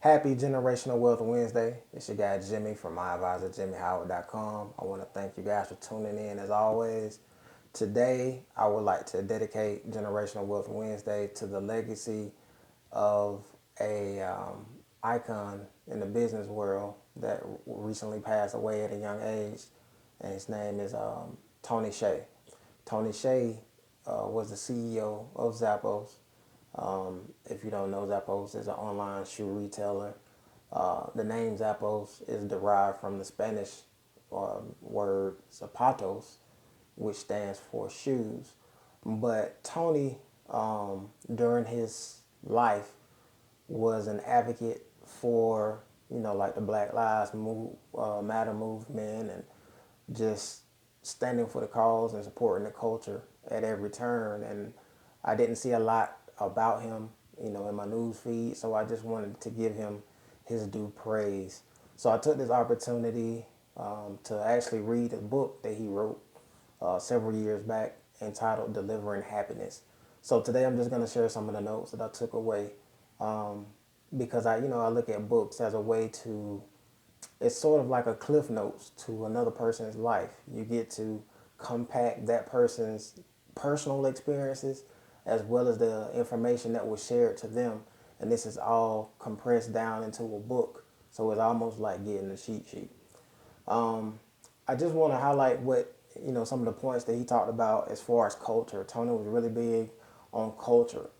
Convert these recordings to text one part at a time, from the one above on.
Happy Generational Wealth Wednesday. It's your guy Jimmy from myadvisorjimmyhoward.com. I want to thank you guys for tuning in as always. Today, I would like to dedicate Generational Wealth Wednesday to the legacy of a icon in the business world that recently passed away at a young age, and his name is Tony Hsieh. Tony Hsieh was the CEO of Zappos. If you don't know, Zappos is an online shoe retailer. The name Zappos is derived from the Spanish word zapatos, which stands for shoes. But Tony, during his life, was an advocate for like the Matter movement and just standing for the cause and supporting the culture at every turn. And I didn't see a lot about him, in my news feed, so I just wanted to give him his due praise. So I took this opportunity to actually read a book that he wrote several years back entitled Delivering Happiness. So today I'm just going to share some of the notes that I took away because I look at books as a way to, it's sort of like a cliff notes to another person's life. You get to compact that person's personal experiences as well as the information that was shared to them. And this is all compressed down into a book. So it's almost like getting a cheat sheet. I just want to highlight some of the points that he talked about as far as culture. Tony was really big on culture.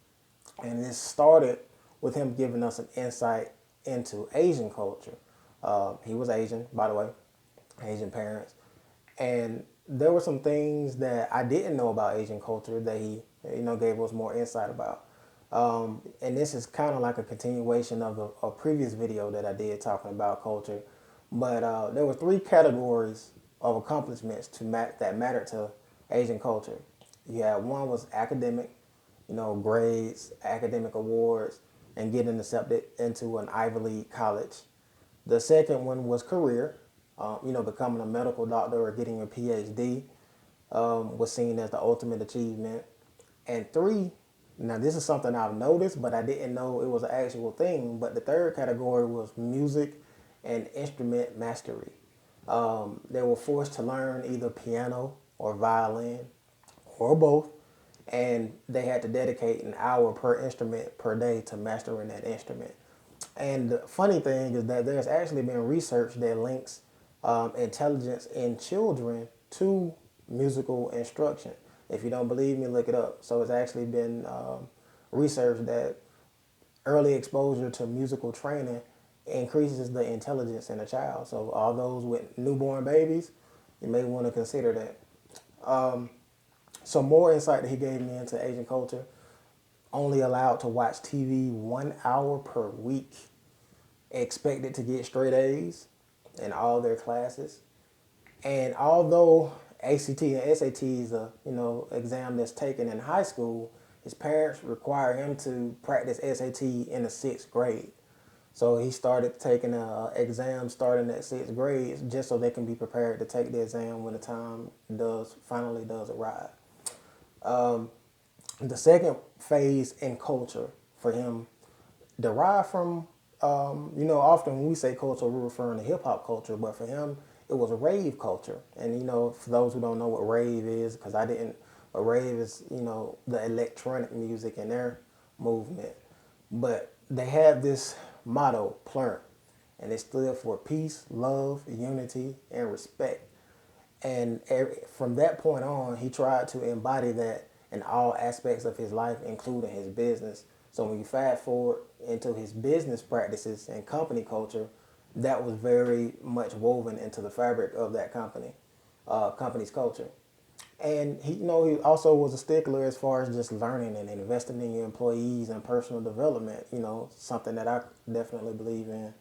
And this started with him giving us an insight into Asian culture. He was Asian, by the way, Asian parents. And there were some things that I didn't know about Asian culture that he, gave us more insight about. And this is kind of like a continuation of a previous video that I did talking about culture. But there were three categories of accomplishments that mattered to Asian culture. You had one was academic, grades, academic awards, and getting accepted into an Ivy League college. The second one was career, becoming a medical doctor or getting a PhD was seen as the ultimate achievement. And three, now this is something I've noticed, but I didn't know it was an actual thing. But the third category was music and instrument mastery. They were forced to learn either piano or violin or both, and they had to dedicate an hour per instrument per day to mastering that instrument. And the funny thing is that there's actually been research that links intelligence in children to musical instruction. If you don't believe me, look it up. So it's actually been research that early exposure to musical training increases the intelligence in a child. So all those with newborn babies, you may want to consider that. Some more insight that he gave me into Asian culture. Only allowed to watch TV 1 hour per week. Expected to get straight A's in all their classes. And although ACT and SAT is a exam that's taken in high school, his parents require him to practice SAT in the sixth grade. So he started taking exams starting at sixth grade just so they can be prepared to take the exam when the time finally does arrive. The second phase in culture for him derived from, often when we say culture, we're referring to hip hop culture, but for him, it was a rave culture. And, for those who don't know what rave is, because I didn't, but rave is, the electronic music in their movement. But they had this motto, plurk, and it stood for peace, love, unity, and respect. And from that point on, he tried to embody that in all aspects of his life, including his business. So when you fast forward into his business practices and company culture, that was very much woven into the fabric of that company's culture. And he also was a stickler as far as just learning and investing in your employees and personal development. Something that I definitely believe in.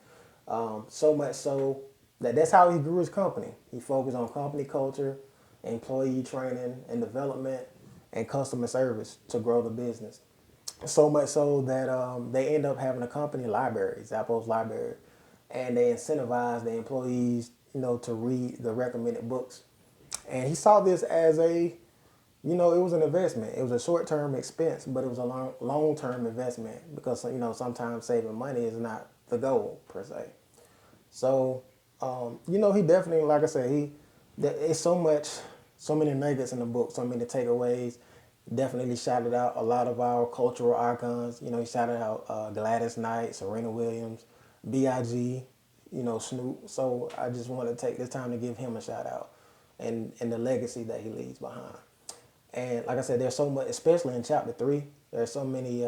So much so that's how he grew his company. He focused on company culture, employee training and development, and customer service to grow the business. So much so that they end up having a company library, Zappos Library, and they incentivize the employees, to read the recommended books. And he saw this as it was an investment. It was a short-term expense, but it was a long-term investment because, sometimes saving money is not the goal per se. So, he definitely, like I said, it's so many nuggets in the book, so many takeaways. Definitely shouted out a lot of our cultural icons. He shouted out Gladys Knight, Serena Williams, Big, Snoop. So I just want to take this time to give him a shout out, and the legacy that he leaves behind. And like I said, there's so much, especially in chapter 3, there's so many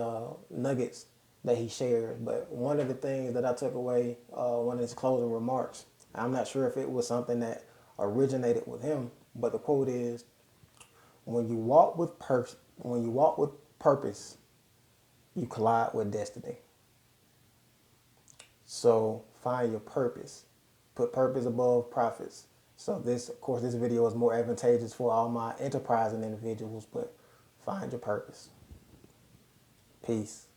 nuggets that he shares. But one of the things that I took away, one of his closing remarks, I'm not sure if it was something that originated with him, but the quote is, when you walk with purpose, you collide with destiny. So find your purpose. Put purpose above profits. So of course, this video is more advantageous for all my enterprising individuals, but find your purpose. Peace.